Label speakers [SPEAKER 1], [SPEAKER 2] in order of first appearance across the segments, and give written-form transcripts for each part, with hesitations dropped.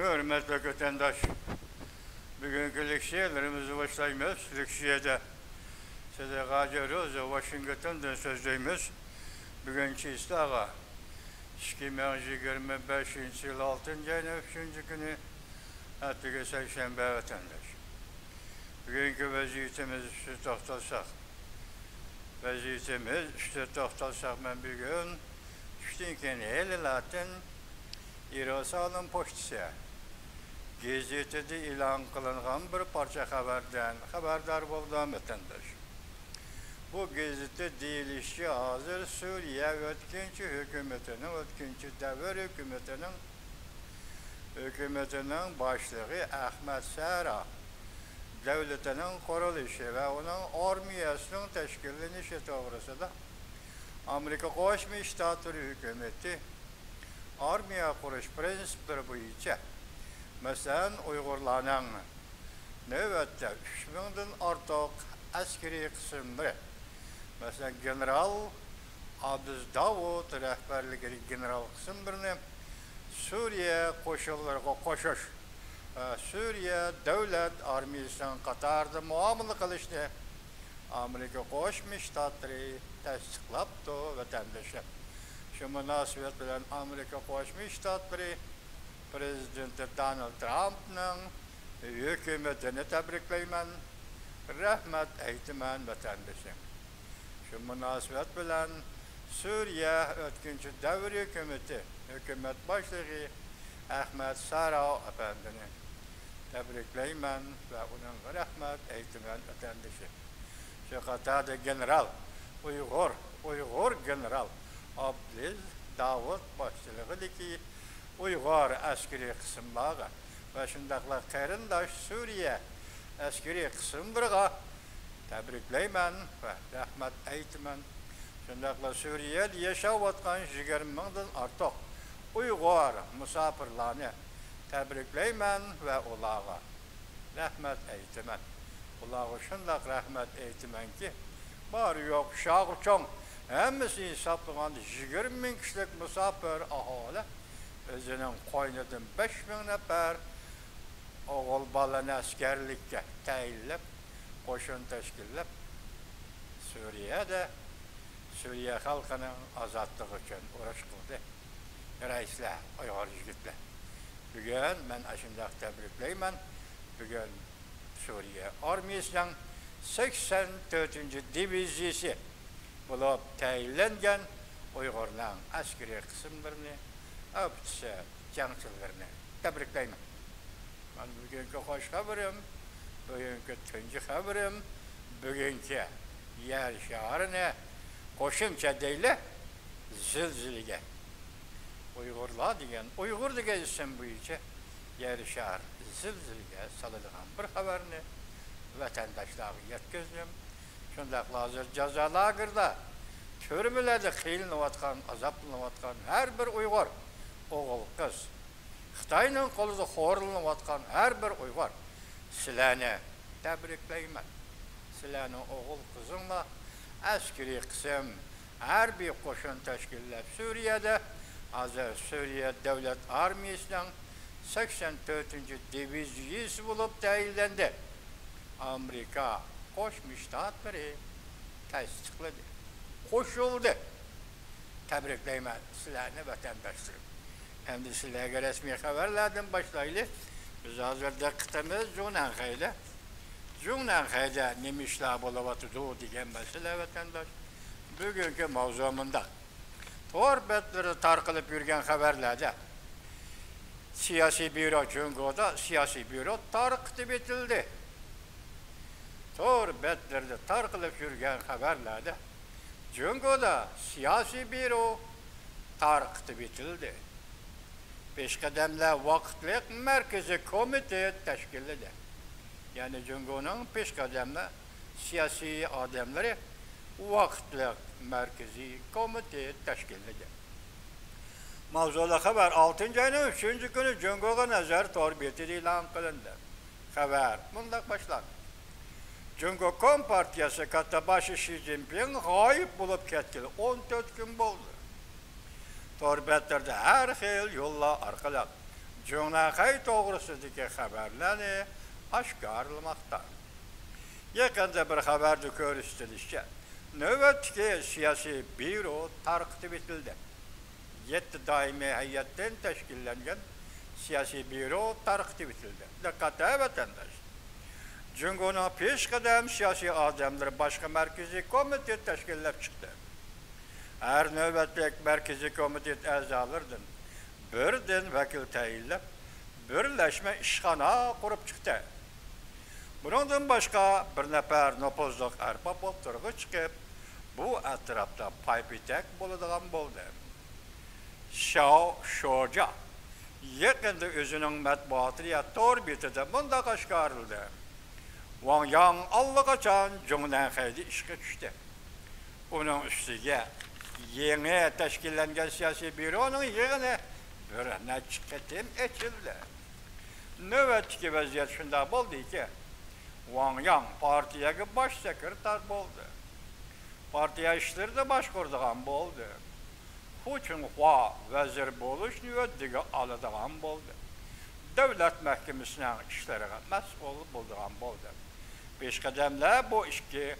[SPEAKER 1] Hürmetli vatandaş, bugünkü leksiyalarımızı başlayımız. Leksiyada size gacıyoruz, Washington'dan sözleyimiz. Bugünkü istağa 2025 yıl 6. ayın 3. günü hatta Seyşembe vatandaş. Bugünkü vaziyetimiz şu toxtalsak. Vaziyetimiz şu toxtalsak ben bugün üçten el latin İrosal'ın poştisi. Gazetede ilan kılınan bir parça haberden haberdar bulduğum vatandaş. Bu gazete deyilişi hazır Suriye ötkinci hükümetinin, ötkinci devir hükümetinin başlığı Ahmet Sara devletinin kuruluşu ve onun armiyasının teşkillenişi doğrusunda Amerika Koşmuş Ştatları hükümeti armiya kuruş prensipleri boyunca mesela Uygurlarının növbette 3000'den artıq askeri kısımları mesela General Abdüz Davud rəhbərliyi general kısımlarını Suriye koşullarına koşuş Suriye devlet armiyasının Katar'da muamele kılışını Amerika Koşmuş Ştatları tasdiqlaptı vatandaşlar. Şu münasebet bilen Amerika Koşmuş Ştatları Prezidenti Donald Trump'ның hükümetini tebrikleymen, rahmet eytimen vatandaşım. Şu münasebet bilen Suriye ötkinci devir hükümet başlığı Ahmet Sara efendini tebrikleymen ve onun rahmet eytimen vatandaşım. Şu Katar'da general, Uygur general Abdüz Davud başçılığındaki Uygur askeri kısımları ve şundakla qarindaş Suriye askeri kısımlarına tebrikleymen ve rahmet eytimen. Şundakla Suriye'de yaşavatkan 20.000'den artıq Uygur musafirlarını tebrikleymen ve olağa rahmet eytimen. Olağa şundak rahmet eytimen ki bari yok şağır çoğun hemmisi hesaplanan 20.000 kişilik musafir ahali özünün qoynidan 5.000 nefer oğul balanı askerlikке tayinlep, qoşun teşkillep Suriye halkının azatlığı için uğraş kıldı. Reisler, Uygur yigitler. Bugün ben aşındak tebrikleymen. Bugün Suriye armiyasının 84. diviziyesi bulup tayinlengen Uygurların askeri kısımlarını öptüse cansızlarını tebrikleymen. Ben bugünkü hoş haberim, bugünkü tüncü haberim, bugünkü yer şaharını koşunca değil, zilzilige. Uygurlar diyen, Uygur diye isim bu içe yer şahar zilzilige salılan bir haberini vatandaşlara yetkizdim. Şundakla hazır cezalagırda türmülerde kıyılınıvatkan, azaplanıvatkan her bir Uygur, oğul kız, Xitay'nın koluzu horlanıvatkan her bir Uygur, silahını tebrikleymen. Silahını oğul kızınla askeri kısım her bir koşun teşkillep Suriye'de, hazır Suriye Devlet Armiyasının 84. diviziyesi bulup tayinlendi. Amerika Koşmuş Ştatları tasdiqladı. Koşuldu. Tebrikleymen silahını vatandaşlarım. Hem de silahı resmi haberlerden başlayılı. Biz hazırda kıtamız Cunanxay'da. Cunanxay'da nemişler bulavatı diyen mesele vatandaş. Bugünkü mavzumunda torbetleri tarqılıp yürgen haberlerde siyasi büro Cungo'da siyasi büro tarqıtı bitildi. Torbetlerde tarqılıp yürgen haberlerde Cungo'da siyasi büro tarqıtı bitildi. Peşkademler vakitlik merkezi komite teşkil edildi. Yani Cungo'nun peşkademler siyasi adamları vakitlik merkezi komite teşkil edildi. Mavzula haber 6. ayının 3. günü Cungo'ga nazar torbeti ilan kılındı. Haber bundan başlandı. Cungo Kompartiyası Katabaşı Xi Jinping gayip bulup ketkili 14 gün oldu. Torbetlerde her xil yolla arqalaq Cumhuriyet doğrusundaki haberleri aşkarlamakta. Yakında bir haberde görüştürülüşçe, nöbetki siyasi büro tarqıtıb etildi. 7 daimi heyetten teşkillengen siyasi büro tarqıtıb etildi. Dikkatli vatandaş. Cumhuriyet'in peşqadam siyasi adamları başka merkezi komite teşkillep çıktı. Her nöbetlik merkezi komite azalarından birden vekil tayinlep, birleşme işxana kurup çıktı. Bundan başka bir nefer nopozluq erbab oturğu çıkıp, bu etrafta paypitek boladigan boldu. Shao Shoja, yakında özünün matbuatı tor betide bunda aşkarıldı. Wang Yang allaqaçan Cumhuriyet'de işe düştü. Onun üstüge yeni teşkillengen siyasi büronun yığını bir neçketim etildi. Nöbetki vaziyet şunda boldu ki, Wang Yang partiyaya baş sekreter boldu. Partiya işleri de başkurduğan boldu. Hu Chunhua vezir boluş nöbetdigi alıdığan boldu. Devlet Mahkemesi'nin işlerine mesul bulduğan boldu. Peşqadamlar bu işki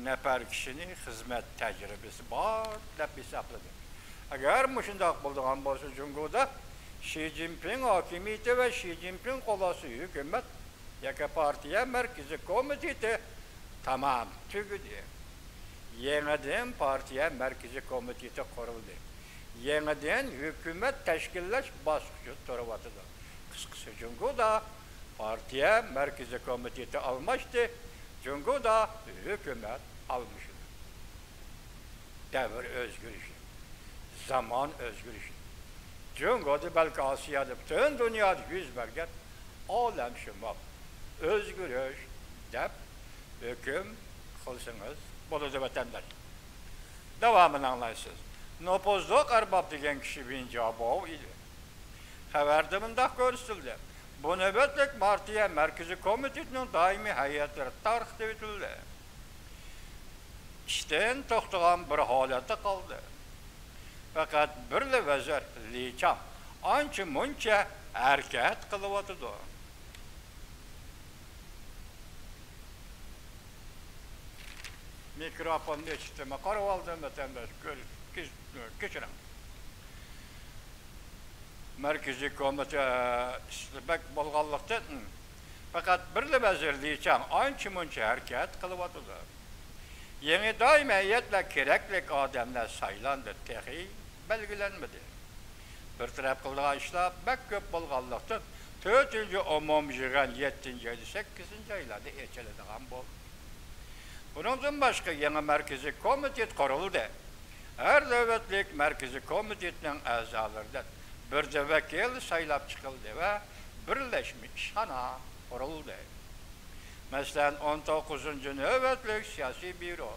[SPEAKER 1] nefer kişinin hizmet tecrübesi var dep hesapladı. Eğer muşundaq bulduğan bolsa Cumhuriyet'de Xi Jinping hakimiyeti ve Xi Jinping kolası hükümet yaka partiya merkezi komiteti tamam tügüdü. Yeniden partiya merkezi komiteti kuruldu. Yeniden hükümet teşkillaş baskıcı turvatıdı. Kıskısı Cumhuriyet'de partiya merkezi komiteti almıştı. Cumhuriyet'de hükümet almıştı. Devir özgürlüğü, zaman özgürlüğü. Cumhuriyet'de belki Asya'da bütün dünyada yüz vergen alem şumak özgürlüğü dep hüküm kılsınız. Bolu'da vatandaş. Devamını anlaysınız. Nopozluq erbab degen kişi bin cevabı idi. Haberde bunda görüştürüldü. Bu nöbetlik partiya merkezi komitetinin daimi heyetleri tarqıtıb etildi. İşten toxtağan bir halette kaldı. Fakat bir vezir Li Chang ancha muncha hareket qılıvatıdı. Mikrofonu eşitime qarab aldım vatandaş keçirin. Merkezi komite işlebek bolğanlıqdan fakat bir vezir Li Chang ancha muncha hareket qılıvatıdı. Yeni daimiyetle kereklik adamlar saylandı, tehi belgilenmedi. Bir taraf kıldığı işler bek köp bolğanlıqdan 4. umum yığın 7. 8. aylarda eçelediğen bol. Bundan başka yeni merkezi komitet kuruldu. Her devletlik merkezi komitetinin azalarından bir de vekil saylap çıkıldı ve birleşmiş işxana kuruldu. Mesela 19. nöbetlik siyasi büro,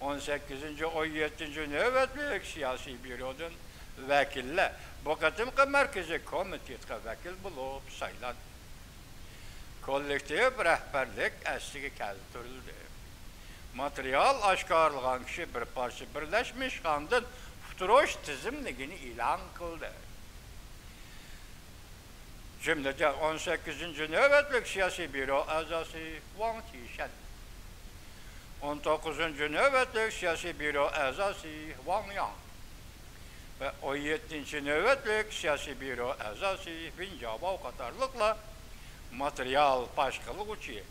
[SPEAKER 1] 18. 17. nöbetlik siyasi bürodun vekiller bu kadımki merkezi komitetke vekil bulup saylandı. Kollektif rehberlik esliği keltirildi. Materyal aşkarlayan kişi bir parça birleşmiş kandın futuroş tizimligini ilan kıldı. Cümlede 18. nöbetlik siyasi büro azası Wang Qishan, 19. nöbetlik siyasi büro azası Wang Yang ve 17. nöbetlik siyasi büro azası Bin Jiabao katarlıkla materyal başkalık uçuyor.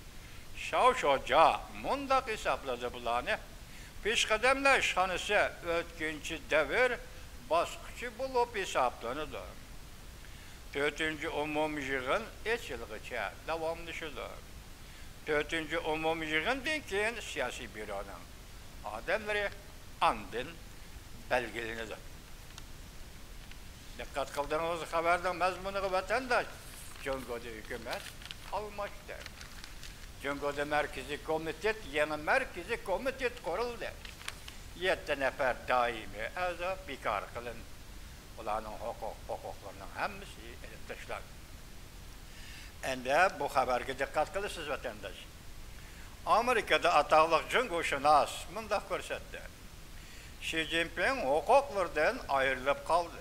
[SPEAKER 1] Shao Shoja mundaq hesapladı bulanı. Peşqadamlar işxanası ötkinci devir baskıcı bulup hesaplanıdı. 4. umum yığın 3 yılgıça davamlaşıdı. 4. umum yığından keyin siyasi büronun adamları andın belgelenidi. Dikkat kıldığınız haberden mezmunu vatandaş Cumhuriyet'de hükümet almıştır. Cumhuriyet'de merkezi komitet, yeni merkezi komitet kuruldu. 7 nefer daimi aza bekar kılın. Onların hukuklarının hepsi elip taşlandı. Ende bu haberge dikkat kılısınız vatandaş. Amerika'da atağlık cumhurşünas mundaq görsetti. Xi Jinping hukuklardan ayrılıp kaldı.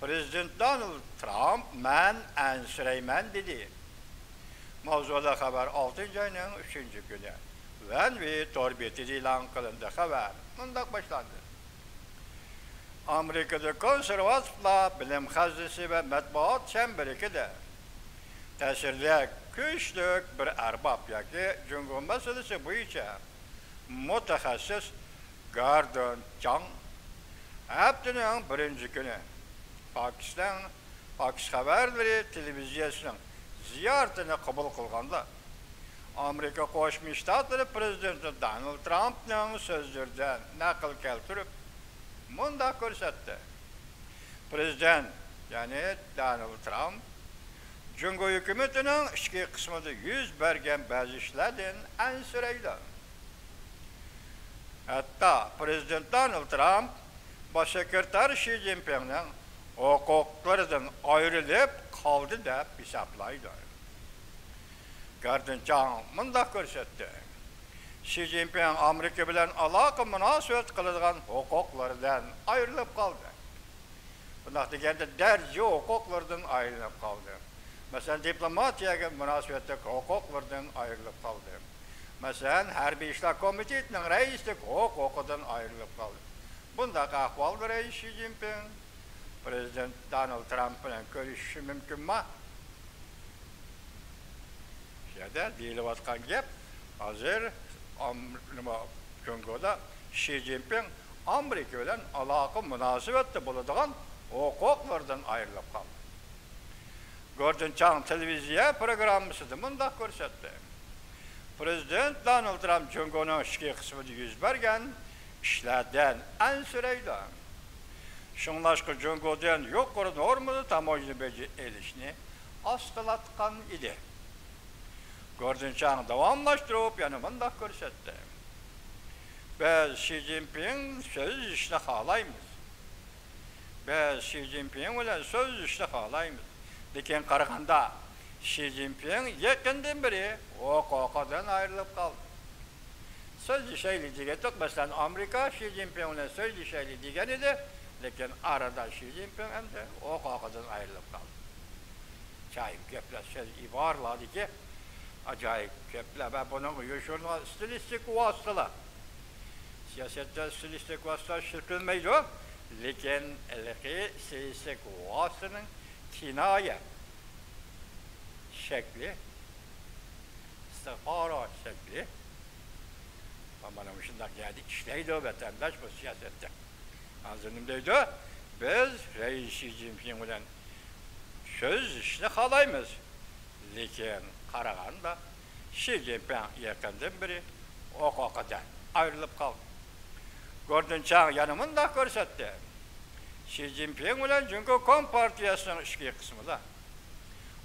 [SPEAKER 1] Prezident Donald Trump men ansirayman dedi. Mavzuda xabar 6 ayının 3. günü. Ve torbeti ilan kılındı xabar. Bundak başlandı. Amerika'da konservatiflar bilim hazinesi ve matbuat çemberikide tesirli güçlük bir erbab yoki Jungo meselesi bo'yicha mutaxassis Gordon Chang haftaning 1 kuni Pakistan xabarlari televiziyasining ziyoratini qabul qilganda Amerika Qo'shma Shtatlari prezidenti Donald Trumpning so'zlaridan naql keltirib mundaq ko'rsatdi. Prezident, ya'ni Donald Trump Jungo hukumatining ichki qismida yuz bergan ba'zi ishlardan ansiraydi. Hatta Prezident Donald Trump bosh sekretar Xi Jinpingning huquqlaridan ayrilib qoldi deb hisoblaydi. Gordon Chang mundaq ko'rsatdi. Xi Jinping Amerika bilan aloqa munosabat qiladigan huquqlaridan ayrilib qoldi. Bundaq deganda darja huquqlaridan ayrilib qoldi. Masalan, diplomatiyaga munosabatdagi huquqlardan ayrilib qoldi. Masalan, harbiy ishlar komitetining raislik huquqidan ayrilib qoldi. Bundaq ahvolda rais Xi Jinping Prezident Donald Trump bilan ko'rishishi mumkinmi? Shunda deyilayotgan gap hozir Jungoda Xi Jinping Amerika bilan aloqa munosabatda bo'ladigan huquqlardan ayrilib qoldi. Gordon Chang televiziya programmasida mundaq ko'rsatdi. Prezident Donald Trump Jungoning ichki qismida yuz bergan ishlardan ansiraydi. Shunlashqa Jungodan yuqori normada tamoyilni elishni ostilatgan edi. Gordon Chang davomlashtirib yana mundaq ko'rsatdi. Biz Xi Jinping so'z ishni xohlaymiz. Biz Xi Jinping bilan so'z ishni xohlaymiz. Lekin qaraganda Xi Jinping yaqindan beri huquqidan ayrilib qoldi. Söz ishlayli degan yo'q. Masalan, Amerika Xi Jinping bilan so'z ishlayli degan edi, lekin arada Xi Jinping hamda huquqidan ayrilib qoldi. Acayip gaplar, so'z iboralardagi acayip gaplar va buning yo'shurma stilistik vositalar. Siyosatda stilistik vositalar shirkilmaydi, lekin ilg'ay stilistik vositaning kinoya şekli, istihbarat şekli, bana şundak geldi, işleydi o vatandaş bu siyasette. Hazırımdaydı, biz Reis Xi Jinping bilen söz işini kalayımız. Lekin qaraganda Xi Jinping yakından biri huquqidan ayrılıp kaldı. Gordon Chang yanımında ko'rsatdi. Xi Jinping bilan Jungo Kompartiyasining ichki qismida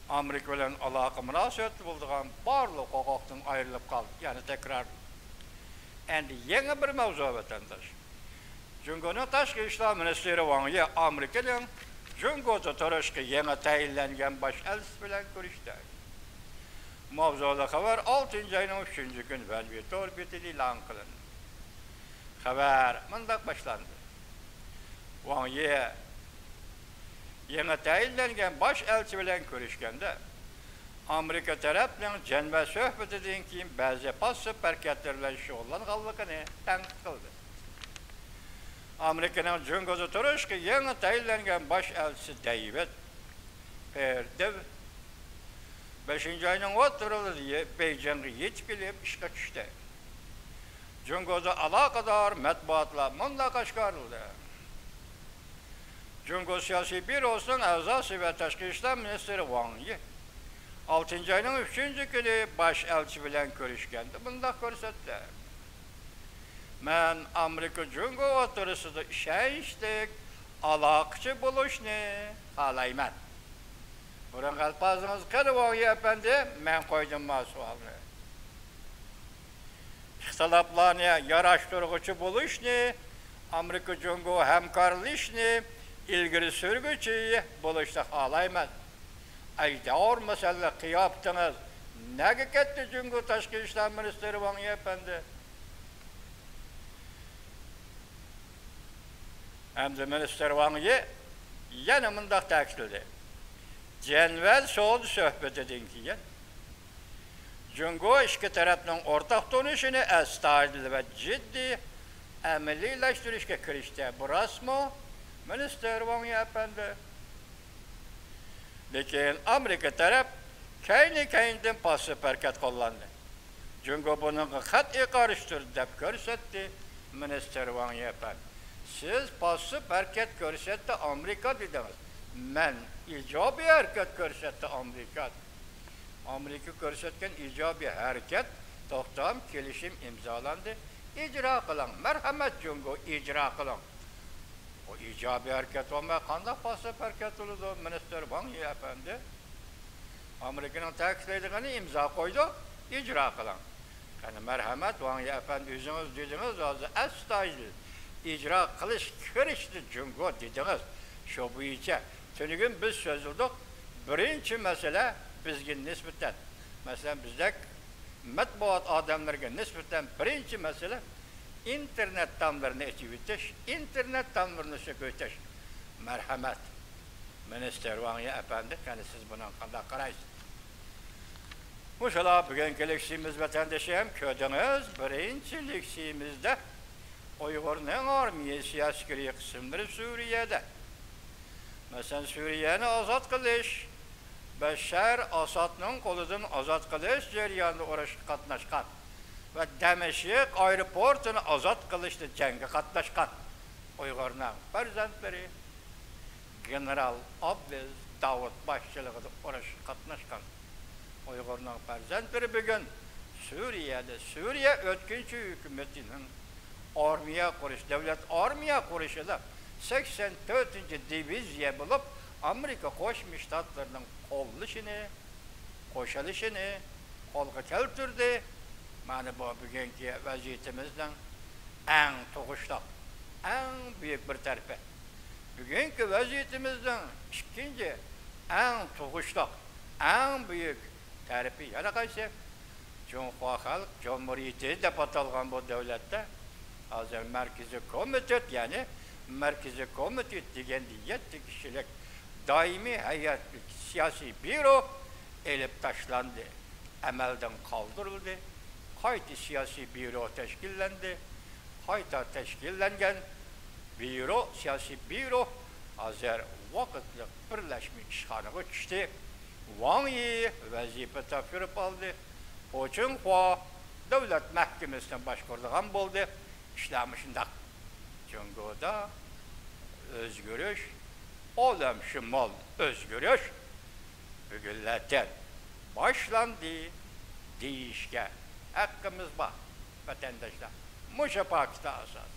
[SPEAKER 1] Amerika bilan aloqa munosabati bo'lgan barliq huquqdan ayrilib qoldi. Ya'ni tekrar. Endi yangi bir mavzu vatandosh. Jungoning tashqi ishlar ministri Wang Yi Amerikaning Jungoda turishga yangi tayinlangan bosh elchisi bilan ko'rishdi. Mavzuda xabar 6 ayning 3 kun Valvitor betili e'lon qilindi. Xabar mundaq boshlandi. Wang Yi yangi tayinlangan bosh elchi bilan ko'rishganda Amerika tarafining janba suhbatidan keyin ba'zi passiv harakatlar bilan shug'ullanganligini tanqid qildi. Amerikaning Jungoda turishga yangi tayinlangan bosh elchisi David Perdev 5 ayning o'rtalarida Beijingga yetib kelib ishga tushdi. Jungoda aloqador matbuotlar mundaq oshkorildi. Jungo siyosiy byurosining a'zosi va tashqi ishlar ministri Wang Yi 6 ayning 3 kuni bosh elchi bilan ko'rishganda bundaq ko'rsatdi. Men Amerika Jungo o'rtasida ishonchli aloqachi bo'lishni xohlayman. Buning alfazingiz qani Wang Yi efendi? Men qo'ydim savolni. Ixtiloflarni yarashtiruvchi bo'lishni, Amerika Jungo hamkorlashishni ilgari surguchi bo'lishni xohlayman. Aydor masala qiyopdingiz. Nega ketdi Jungo tashqi ishlar ministri Wang Yi efendi? Hamda minister Wang Yi yana mındaq ta'kidladi. Janval so'z suhbatidan keyin Jungo ikki tarafning o'rtaq tonishini astoydil va jiddiy amaliylashtırışga kirishdi. Bu rasmo Minister Wang Yapandi. Lekin Amerika taraf kayni-kaynidan pasib harakat qo'llandi. Jungo bunga qat'iy qarshidir deb ko'rsatdi Minister Wang Yapandi. Siz pasib harakat ko'rsatdi Amerika dedingiz. Men ijobiy harakat ko'rsatdi Amerika. Amerika ko'rsatgan ijobiy harakat to'xtam kelishim imzolandi. İcra qiling. Marhamat Jungo icra qiling. O ijobiy harakat olmay qanday pasib harakat bo'ladi? Minister Wang Yapandi Amerikaning ta'kidlaydigani imzo qo'ydi, icra qiling. Qani marhamat Wang Yapandi o'zingiz dedingiz, hozir astoydil icra qilish kirishdi Jungo dedingiz. Shu bo'yicha tunugun biz so'zildik. Birinchi masala bizga nisbatan, masalan bizda matbuot odamlarga nisbatan birinchi masala internet tomlarini ochib o'tish, internet tomlarini ko'tash. Marhamat. Minister Wang Yapandi, qani siz buni qanday qaraysiz? O'shalar bugungi leksiyamiz vatandoshim ko'rdingiz, birinchi leksiyamizda Uyg'urning armiyasi askariy qismlari Suriyada. Masalan, Suriyani ozod qilish, Bashar Asadning qo'lidan ozod qilish jarayonida urushga qatnashgan va Damashq aeroportini ozod qilishda jangga qatnashgan Uyg'urning farzandlari general Abdez Davud boshchiligida urushga qatnashgan Uyg'urning farzandlari bugun Suriyada, Suriya o'tkinchi hukumatining armiya qurish, davlat armiya qurishida 84-diviziya bo'lib Amerika Qo'shma Shtatlarining qo'shilishini qo'lga keltirdi. Mana bu bugungi vaziyatimizning eng tug'ishliq, eng buyuk bir tarafi. Bugungi vaziyatimizning ikkinchi eng tug'ishliq, eng buyuk tarafi yana qaysi? Junxo Xalq Jumhuriyati deb atalgan bu davlatda hozir Markaziy komitet, ya'ni Markaziy komitet degan 7 kishilik daimi hayat siyasi büro elib taşlandı, amaldan kaldırıldı, qayta siyasi büro teşkillendi, qayta teşkillengen büro, siyasi büro hazır vakitlik birleşmiş işhanıga düştü. Wang Yi vazife topshirib aldı. Poçinhua devlet mahkemesinden başkurduğun buldu. İşlemişinden. Jungo'da özgürüş, olam şimal özgürüş bugünlerden başlandı deyişke hakkımız var vatandaşlar. Muşafakta asas.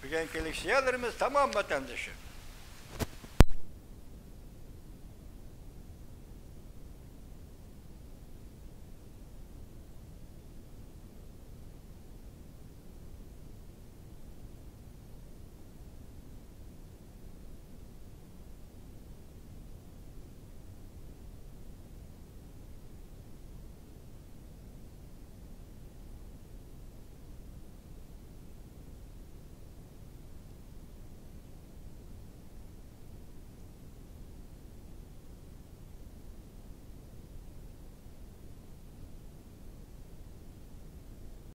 [SPEAKER 1] Bugünkü leksiyalarımız tamam vatandaşım.